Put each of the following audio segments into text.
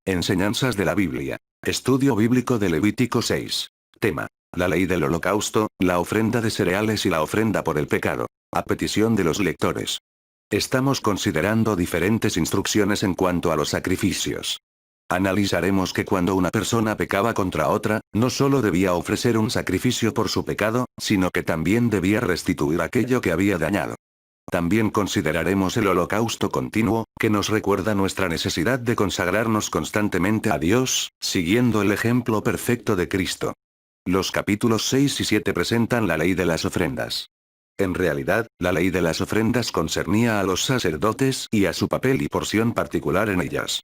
Enseñanzas de la Biblia. Estudio bíblico de Levítico 6. Tema: la ley del holocausto, la ofrenda de cereales y la ofrenda por el pecado. A petición de los lectores. Estamos considerando diferentes instrucciones en cuanto a los sacrificios. Analizaremos que cuando una persona pecaba contra otra, no solo debía ofrecer un sacrificio por su pecado, sino que también debía restituir aquello que había dañado. También consideraremos el holocausto continuo, que nos recuerda nuestra necesidad de consagrarnos constantemente a Dios, siguiendo el ejemplo perfecto de Cristo. Los capítulos 6 y 7 presentan la ley de las ofrendas. En realidad, la ley de las ofrendas concernía a los sacerdotes y a su papel y porción particular en ellas.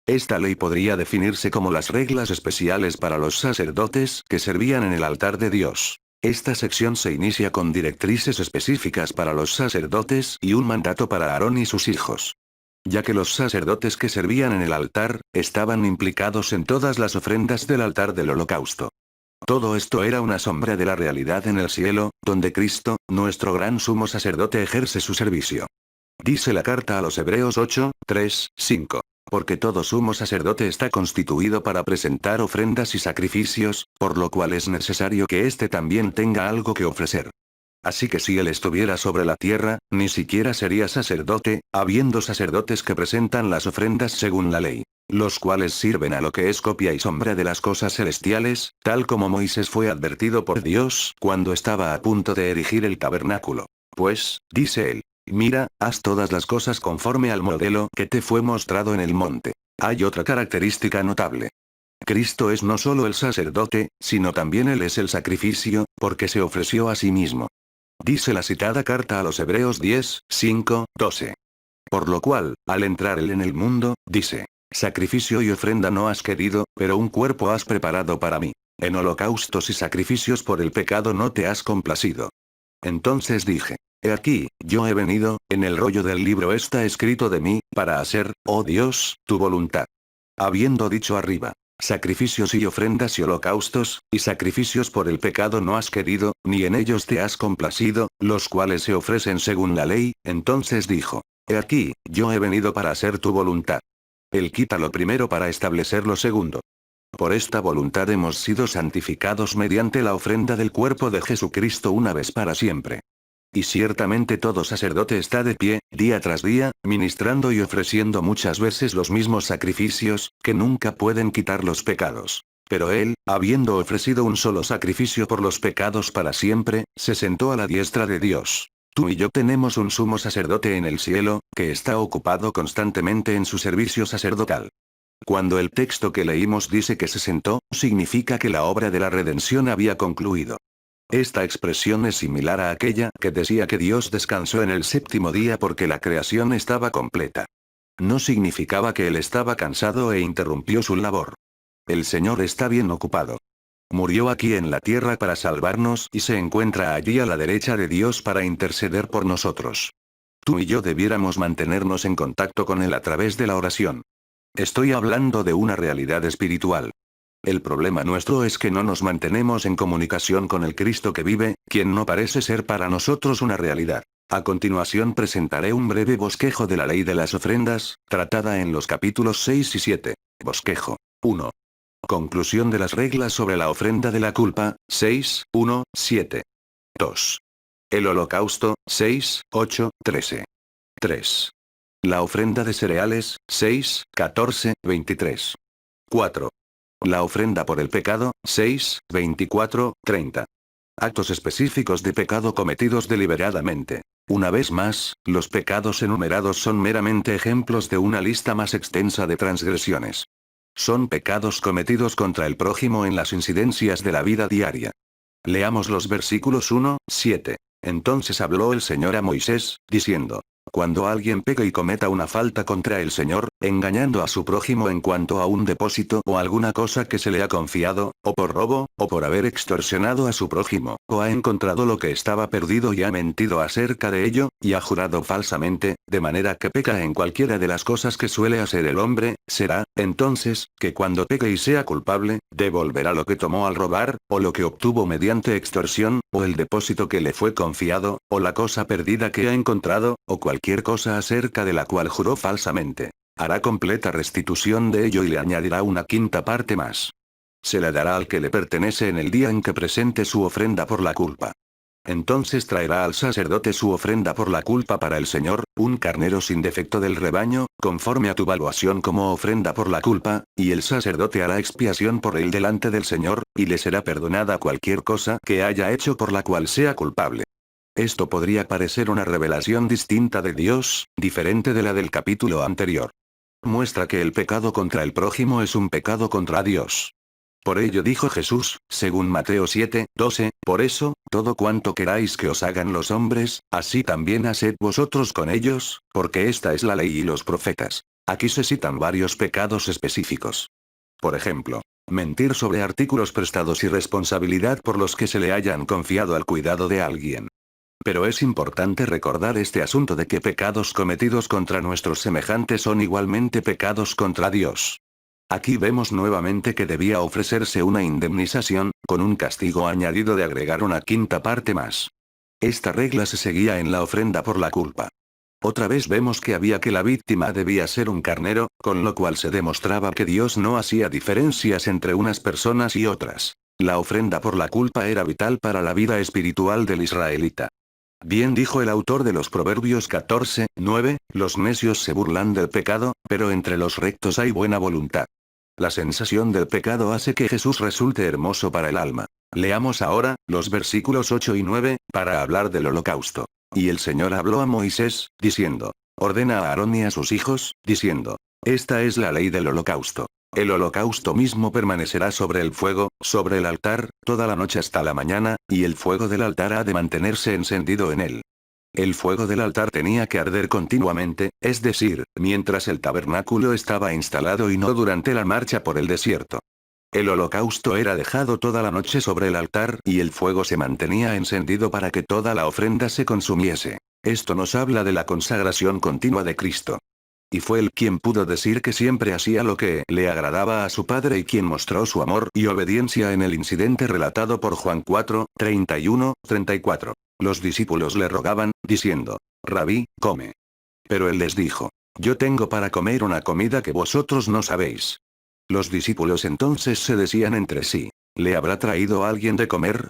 Esta ley podría definirse como las reglas especiales para los sacerdotes que servían en el altar de Dios. Esta sección se inicia con directrices específicas para los sacerdotes y un mandato para Aarón y sus hijos. Ya que los sacerdotes que servían en el altar, estaban implicados en todas las ofrendas del altar del holocausto. Todo esto era una sombra de la realidad en el cielo, donde Cristo, nuestro gran sumo sacerdote, ejerce su servicio. Dice la carta a los Hebreos 8, 3, 5. Porque todo sumo sacerdote está constituido para presentar ofrendas y sacrificios, por lo cual es necesario que éste también tenga algo que ofrecer. Así que si él estuviera sobre la tierra, ni siquiera sería sacerdote, habiendo sacerdotes que presentan las ofrendas según la ley, los cuales sirven a lo que es copia y sombra de las cosas celestiales, tal como Moisés fue advertido por Dios cuando estaba a punto de erigir el tabernáculo. Pues, dice él: mira, haz todas las cosas conforme al modelo que te fue mostrado en el monte. Hay otra característica notable. Cristo es no solo el sacerdote, sino también Él es el sacrificio, porque se ofreció a sí mismo. Dice la citada carta a los Hebreos 10, 5, 12. Por lo cual, al entrar Él en el mundo, dice: sacrificio y ofrenda no has querido, pero un cuerpo has preparado para mí. En holocaustos y sacrificios por el pecado no te has complacido. Entonces dije: he aquí, yo he venido, en el rollo del libro está escrito de mí, para hacer, oh Dios, tu voluntad. Habiendo dicho arriba: sacrificios y ofrendas y holocaustos, y sacrificios por el pecado no has querido, ni en ellos te has complacido, los cuales se ofrecen según la ley, entonces dijo: he aquí, yo he venido para hacer tu voluntad. Él quita lo primero para establecer lo segundo. Por esta voluntad hemos sido santificados mediante la ofrenda del cuerpo de Jesucristo una vez para siempre. Y ciertamente todo sacerdote está de pie, día tras día, ministrando y ofreciendo muchas veces los mismos sacrificios, que nunca pueden quitar los pecados. Pero él, habiendo ofrecido un solo sacrificio por los pecados para siempre, se sentó a la diestra de Dios. Tú y yo tenemos un sumo sacerdote en el cielo, que está ocupado constantemente en su servicio sacerdotal. Cuando el texto que leímos dice que se sentó, significa que la obra de la redención había concluido. Esta expresión es similar a aquella que decía que Dios descansó en el séptimo día porque la creación estaba completa. No significaba que él estaba cansado e interrumpió su labor. El Señor está bien ocupado. Murió aquí en la tierra para salvarnos y se encuentra allí a la derecha de Dios para interceder por nosotros. Tú y yo debiéramos mantenernos en contacto con Él a través de la oración. Estoy hablando de una realidad espiritual. El problema nuestro es que no nos mantenemos en comunicación con el Cristo que vive, quien no parece ser para nosotros una realidad. A continuación presentaré un breve bosquejo de la ley de las ofrendas, tratada en los capítulos 6 y 7. Bosquejo 1. Conclusión de las reglas sobre la ofrenda de la culpa, 6, 1, 7. 2. El holocausto, 6, 8, 13. 3. La ofrenda de cereales, 6, 14, 23. 4. La ofrenda por el pecado, 6, 24, 30. Actos específicos de pecado cometidos deliberadamente. Una vez más, los pecados enumerados son meramente ejemplos de una lista más extensa de transgresiones. Son pecados cometidos contra el prójimo en las incidencias de la vida diaria. Leamos los versículos 1, 7. Entonces habló el Señor a Moisés, diciendo: cuando alguien peque y cometa una falta contra el Señor, engañando a su prójimo en cuanto a un depósito o alguna cosa que se le ha confiado, o por robo, o por haber extorsionado a su prójimo, o ha encontrado lo que estaba perdido y ha mentido acerca de ello, y ha jurado falsamente, de manera que peca en cualquiera de las cosas que suele hacer el hombre, será, entonces, que cuando peque y sea culpable, devolverá lo que tomó al robar, o lo que obtuvo mediante extorsión, o el depósito que le fue confiado, o la cosa perdida que ha encontrado, o cualquier cosa acerca de la cual juró falsamente. Hará completa restitución de ello y le añadirá una quinta parte más. Se la dará al que le pertenece en el día en que presente su ofrenda por la culpa. Entonces traerá al sacerdote su ofrenda por la culpa para el Señor, un carnero sin defecto del rebaño, conforme a tu valuación como ofrenda por la culpa, y el sacerdote hará expiación por él delante del Señor, y le será perdonada cualquier cosa que haya hecho por la cual sea culpable. Esto podría parecer una revelación distinta de Dios, diferente de la del capítulo anterior. Muestra que el pecado contra el prójimo es un pecado contra Dios. Por ello dijo Jesús, según Mateo 7:12, por eso, todo cuanto queráis que os hagan los hombres, así también haced vosotros con ellos, porque esta es la ley y los profetas. Aquí se citan varios pecados específicos. Por ejemplo, mentir sobre artículos prestados y responsabilidad por los que se le hayan confiado al cuidado de alguien. Pero es importante recordar este asunto de que pecados cometidos contra nuestros semejantes son igualmente pecados contra Dios. Aquí vemos nuevamente que debía ofrecerse una indemnización, con un castigo añadido de agregar una quinta parte más. Esta regla se seguía en la ofrenda por la culpa. Otra vez vemos que había que la víctima debía ser un carnero, con lo cual se demostraba que Dios no hacía diferencias entre unas personas y otras. La ofrenda por la culpa era vital para la vida espiritual del israelita. Bien dijo el autor de los Proverbios 14:9, los necios se burlan del pecado, pero entre los rectos hay buena voluntad. La sensación del pecado hace que Jesús resulte hermoso para el alma. Leamos ahora, los versículos 8 y 9, para hablar del holocausto. Y el Señor habló a Moisés, diciendo, ordena a Aarón y a sus hijos, diciendo, esta es la ley del holocausto. El holocausto mismo permanecerá sobre el fuego, sobre el altar, toda la noche hasta la mañana, y el fuego del altar ha de mantenerse encendido en él. El fuego del altar tenía que arder continuamente, es decir, mientras el tabernáculo estaba instalado y no durante la marcha por el desierto. El holocausto era dejado toda la noche sobre el altar y el fuego se mantenía encendido para que toda la ofrenda se consumiese. Esto nos habla de la consagración continua de Cristo. Y fue él quien pudo decir que siempre hacía lo que le agradaba a su Padre y quien mostró su amor y obediencia en el incidente relatado por Juan 4:31-34. Los discípulos le rogaban, diciendo, Rabí, come. Pero él les dijo, yo tengo para comer una comida que vosotros no sabéis. Los discípulos entonces se decían entre sí, ¿le habrá traído alguien de comer?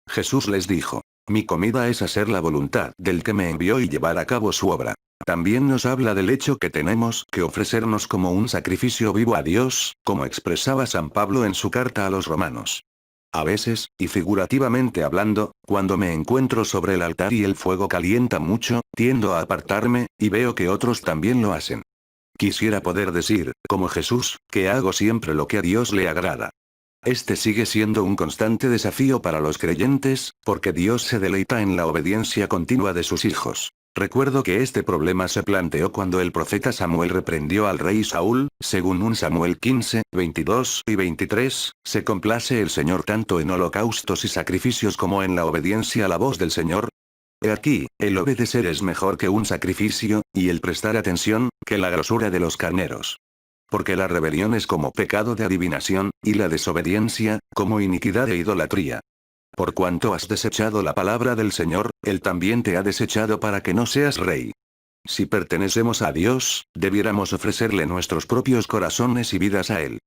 Jesús les dijo, mi comida es hacer la voluntad del que me envió y llevar a cabo su obra. También nos habla del hecho que tenemos que ofrecernos como un sacrificio vivo a Dios, como expresaba San Pablo en su carta a los romanos. A veces, y figurativamente hablando, cuando me encuentro sobre el altar y el fuego calienta mucho, tiendo a apartarme, y veo que otros también lo hacen. Quisiera poder decir, como Jesús, que hago siempre lo que a Dios le agrada. Este sigue siendo un constante desafío para los creyentes, porque Dios se deleita en la obediencia continua de sus hijos. Recuerdo que este problema se planteó cuando el profeta Samuel reprendió al rey Saúl, según 1 Samuel 15:22 y 23, ¿se complace el Señor tanto en holocaustos y sacrificios como en la obediencia a la voz del Señor? He aquí, el obedecer es mejor que un sacrificio, y el prestar atención, que la grosura de los carneros. Porque la rebelión es como pecado de adivinación, y la desobediencia, como iniquidad e idolatría. Por cuanto has desechado la palabra del Señor, Él también te ha desechado para que no seas rey. Si pertenecemos a Dios, debiéramos ofrecerle nuestros propios corazones y vidas a Él.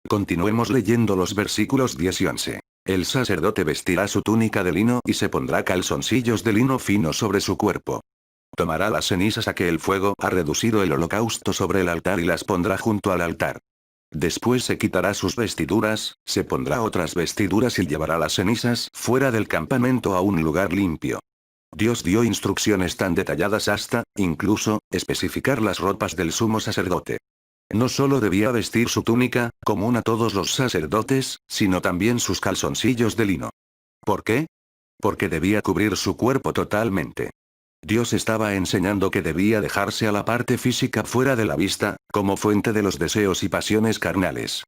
Continuemos leyendo los versículos 10 y 11. El sacerdote vestirá su túnica de lino y se pondrá calzoncillos de lino fino sobre su cuerpo. Tomará las cenizas a que el fuego ha reducido el holocausto sobre el altar y las pondrá junto al altar. Después se quitará sus vestiduras, se pondrá otras vestiduras y llevará las cenizas fuera del campamento a un lugar limpio. Dios dio instrucciones tan detalladas hasta, incluso, especificar las ropas del sumo sacerdote. No solo debía vestir su túnica, común a todos los sacerdotes, sino también sus calzoncillos de lino. ¿Por qué? Porque debía cubrir su cuerpo totalmente. Dios estaba enseñando que debía dejarse a la parte física fuera de la vista, como fuente de los deseos y pasiones carnales.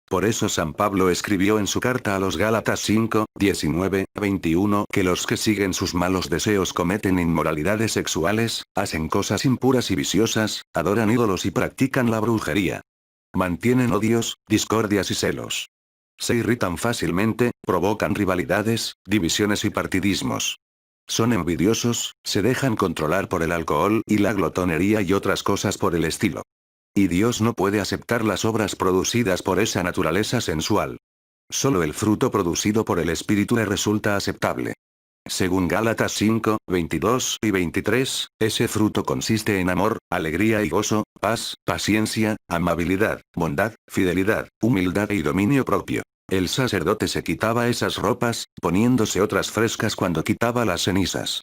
Por eso San Pablo escribió en su carta a los Gálatas 5:19-21 que los que siguen sus malos deseos cometen inmoralidades sexuales, hacen cosas impuras y viciosas, adoran ídolos y practican la brujería. Mantienen odios, discordias y celos. Se irritan fácilmente, provocan rivalidades, divisiones y partidismos. Son envidiosos, se dejan controlar por el alcohol y la glotonería y otras cosas por el estilo. Y Dios no puede aceptar las obras producidas por esa naturaleza sensual. Solo el fruto producido por el Espíritu le resulta aceptable. Según Gálatas 5, 22 y 23, ese fruto consiste en amor, alegría y gozo, paz, paciencia, amabilidad, bondad, fidelidad, humildad y dominio propio. El sacerdote se quitaba esas ropas, poniéndose otras frescas cuando quitaba las cenizas.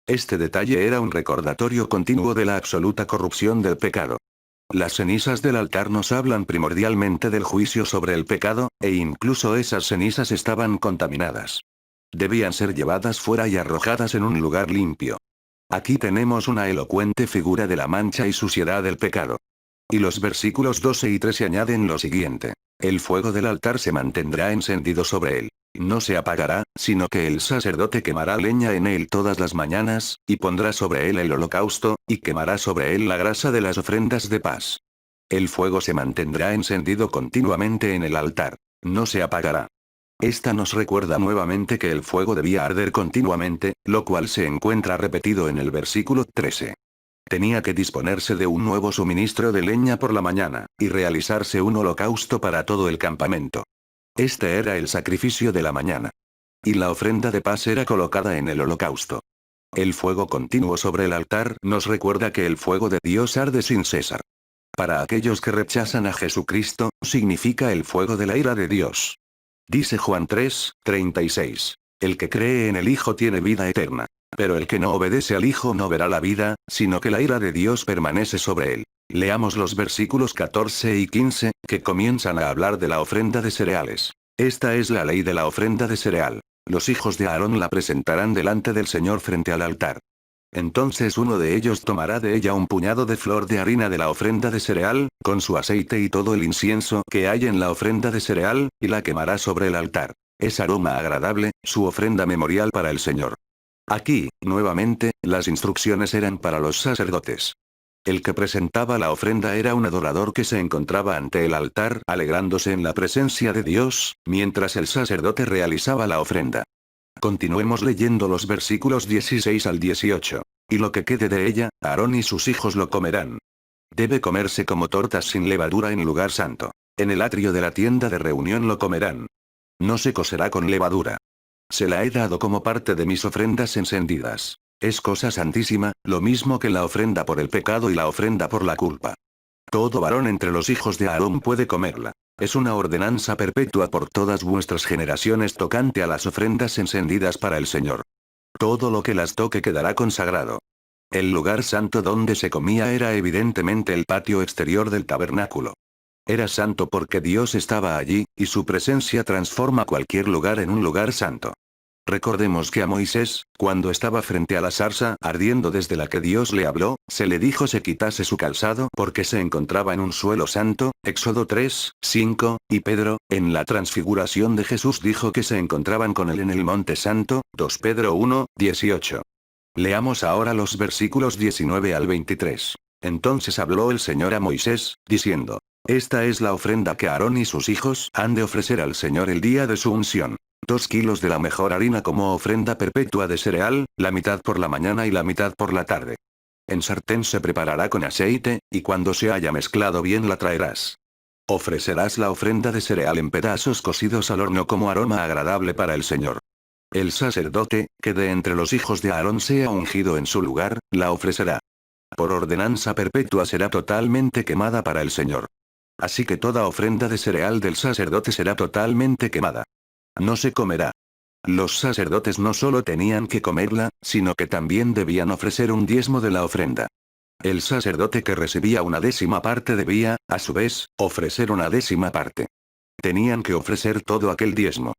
Este detalle era un recordatorio continuo de la absoluta corrupción del pecado. Las cenizas del altar nos hablan primordialmente del juicio sobre el pecado, e incluso esas cenizas estaban contaminadas. Debían ser llevadas fuera y arrojadas en un lugar limpio. Aquí tenemos una elocuente figura de la mancha y suciedad del pecado. Y los versículos 12 y 13 añaden lo siguiente. El fuego del altar se mantendrá encendido sobre él. No se apagará, sino que el sacerdote quemará leña en él todas las mañanas, y pondrá sobre él el holocausto, y quemará sobre él la grasa de las ofrendas de paz. El fuego se mantendrá encendido continuamente en el altar. No se apagará. Esta nos recuerda nuevamente que el fuego debía arder continuamente, lo cual se encuentra repetido en el versículo 13. Tenía que disponerse de un nuevo suministro de leña por la mañana, y realizarse un holocausto para todo el campamento. Este era el sacrificio de la mañana. Y la ofrenda de paz era colocada en el holocausto. El fuego continuo sobre el altar nos recuerda que el fuego de Dios arde sin cesar. Para aquellos que rechazan a Jesucristo, significa el fuego de la ira de Dios. Dice Juan 3, 36. El que cree en el Hijo tiene vida eterna. Pero el que no obedece al Hijo no verá la vida, sino que la ira de Dios permanece sobre él. Leamos los versículos 14 y 15, que comienzan a hablar de la ofrenda de cereales. Esta es la ley de la ofrenda de cereal. Los hijos de Aarón la presentarán delante del Señor frente al altar. Entonces uno de ellos tomará de ella un puñado de flor de harina de la ofrenda de cereal, con su aceite y todo el incienso que hay en la ofrenda de cereal, y la quemará sobre el altar. Es aroma agradable, su ofrenda memorial para el Señor. Aquí, nuevamente, las instrucciones eran para los sacerdotes. El que presentaba la ofrenda era un adorador que se encontraba ante el altar alegrándose en la presencia de Dios, mientras el sacerdote realizaba la ofrenda. Continuemos leyendo los versículos 16 al 18. Y lo que quede de ella, Aarón y sus hijos lo comerán. Debe comerse como tortas sin levadura en lugar santo. En el atrio de la tienda de reunión lo comerán. No se cocerá con levadura. Se la he dado como parte de mis ofrendas encendidas. Es cosa santísima, lo mismo que la ofrenda por el pecado y la ofrenda por la culpa. Todo varón entre los hijos de Aarón puede comerla. Es una ordenanza perpetua por todas vuestras generaciones tocante a las ofrendas encendidas para el Señor. Todo lo que las toque quedará consagrado. El lugar santo donde se comía era evidentemente el patio exterior del tabernáculo. Era santo porque Dios estaba allí, y su presencia transforma cualquier lugar en un lugar santo. Recordemos que a Moisés, cuando estaba frente a la zarza ardiendo desde la que Dios le habló, se le dijo se quitase su calzado porque se encontraba en un suelo santo, Éxodo 3, 5, y Pedro, en la transfiguración de Jesús dijo que se encontraban con él en el monte santo, 2 Pedro 1, 18. Leamos ahora los versículos 19 al 23. Entonces habló el Señor a Moisés, diciendo: Esta es la ofrenda que Aarón y sus hijos han de ofrecer al Señor el día de su unción. 2 kilos de la mejor harina como ofrenda perpetua de cereal, la mitad por la mañana y la mitad por la tarde. En sartén se preparará con aceite, y cuando se haya mezclado bien la traerás. Ofrecerás la ofrenda de cereal en pedazos cocidos al horno como aroma agradable para el Señor. El sacerdote, que de entre los hijos de Aarón sea ungido en su lugar, la ofrecerá. Por ordenanza perpetua será totalmente quemada para el Señor. Así que toda ofrenda de cereal del sacerdote será totalmente quemada. No se comerá. Los sacerdotes no solo tenían que comerla, sino que también debían ofrecer un diezmo de la ofrenda. El sacerdote que recibía una décima parte debía, a su vez, ofrecer una décima parte. Tenían que ofrecer todo aquel diezmo.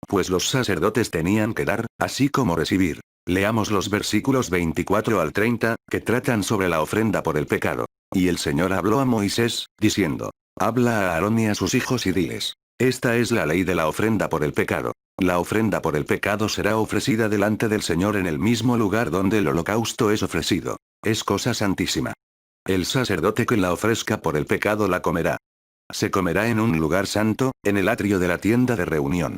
Pues los sacerdotes tenían que dar, así como recibir. Leamos los versículos 24 al 30, que tratan sobre la ofrenda por el pecado. Y el Señor habló a Moisés, diciendo: Habla a Aarón y a sus hijos y diles: Esta es la ley de la ofrenda por el pecado. La ofrenda por el pecado será ofrecida delante del Señor en el mismo lugar donde el holocausto es ofrecido. Es cosa santísima. El sacerdote que la ofrezca por el pecado la comerá. Se comerá en un lugar santo, en el atrio de la tienda de reunión.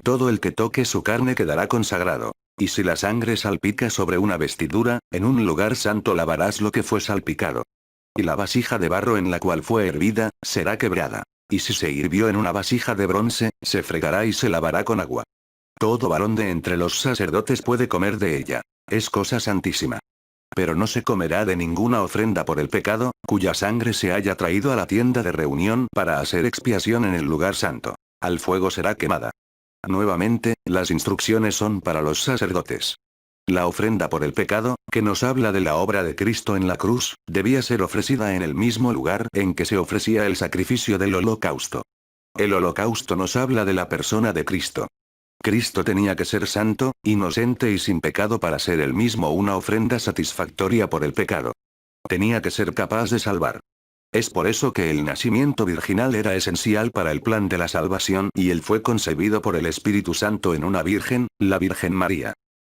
Todo el que toque su carne quedará consagrado. Y si la sangre salpica sobre una vestidura, en un lugar santo lavarás lo que fue salpicado. Y la vasija de barro en la cual fue hervida, será quebrada. Y si se hirvió en una vasija de bronce, se fregará y se lavará con agua. Todo varón de entre los sacerdotes puede comer de ella. Es cosa santísima. Pero no se comerá de ninguna ofrenda por el pecado, cuya sangre se haya traído a la tienda de reunión para hacer expiación en el lugar santo. Al fuego será quemada. Nuevamente, las instrucciones son para los sacerdotes. La ofrenda por el pecado, que nos habla de la obra de Cristo en la cruz, debía ser ofrecida en el mismo lugar en que se ofrecía el sacrificio del holocausto. El holocausto nos habla de la persona de Cristo. Cristo tenía que ser santo, inocente y sin pecado para ser él mismo una ofrenda satisfactoria por el pecado. Tenía que ser capaz de salvar. Es por eso que el nacimiento virginal era esencial para el plan de la salvación y él fue concebido por el Espíritu Santo en una virgen, la Virgen María.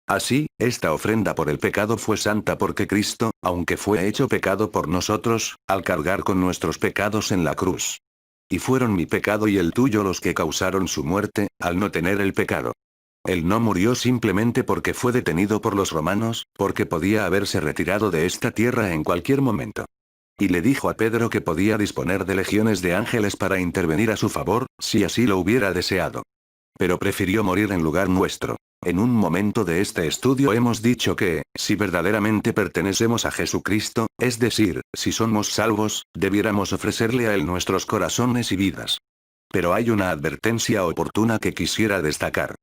Así, esta ofrenda por el pecado fue santa porque Cristo, aunque fue hecho pecado por nosotros, al cargar con nuestros pecados en la cruz. Y fueron mi pecado y el tuyo los que causaron su muerte, al no tener el pecado. Él no murió simplemente porque fue detenido por los romanos, porque podía haberse retirado de esta tierra en cualquier momento. Y le dijo a Pedro que podía disponer de legiones de ángeles para intervenir a su favor, si así lo hubiera deseado. Pero prefirió morir en lugar nuestro. En un momento de este estudio hemos dicho que, si verdaderamente pertenecemos a Jesucristo, es decir, si somos salvos, debiéramos ofrecerle a Él nuestros corazones y vidas. Pero hay una advertencia oportuna que quisiera destacar.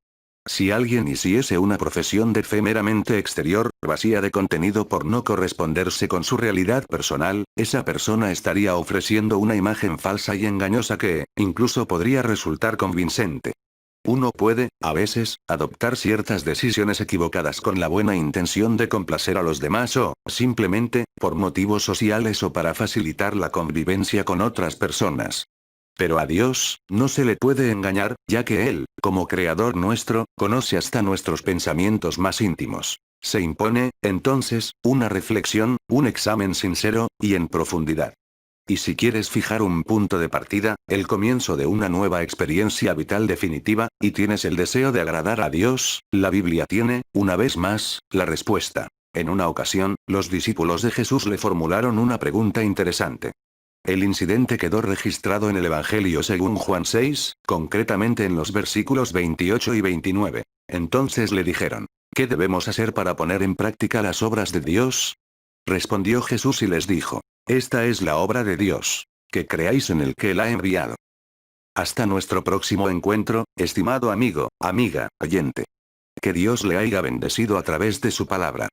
Si alguien hiciese una profesión de fe meramente exterior, vacía de contenido por no corresponderse con su realidad personal, esa persona estaría ofreciendo una imagen falsa y engañosa que, incluso podría resultar convincente. Uno puede, a veces, adoptar ciertas decisiones equivocadas con la buena intención de complacer a los demás o, simplemente, por motivos sociales o para facilitar la convivencia con otras personas. Pero a Dios, no se le puede engañar, ya que Él, como Creador nuestro, conoce hasta nuestros pensamientos más íntimos. Se impone, entonces, una reflexión, un examen sincero, y en profundidad. Y si quieres fijar un punto de partida, el comienzo de una nueva experiencia vital definitiva, y tienes el deseo de agradar a Dios, la Biblia tiene, una vez más, la respuesta. En una ocasión, los discípulos de Jesús le formularon una pregunta interesante. El incidente quedó registrado en el Evangelio según Juan 6, concretamente en los versículos 28 y 29. Entonces le dijeron, ¿qué debemos hacer para poner en práctica las obras de Dios? Respondió Jesús y les dijo, esta es la obra de Dios, que creáis en el que Él ha enviado. Hasta nuestro próximo encuentro, estimado amigo, amiga, oyente. Que Dios le haya bendecido a través de su palabra.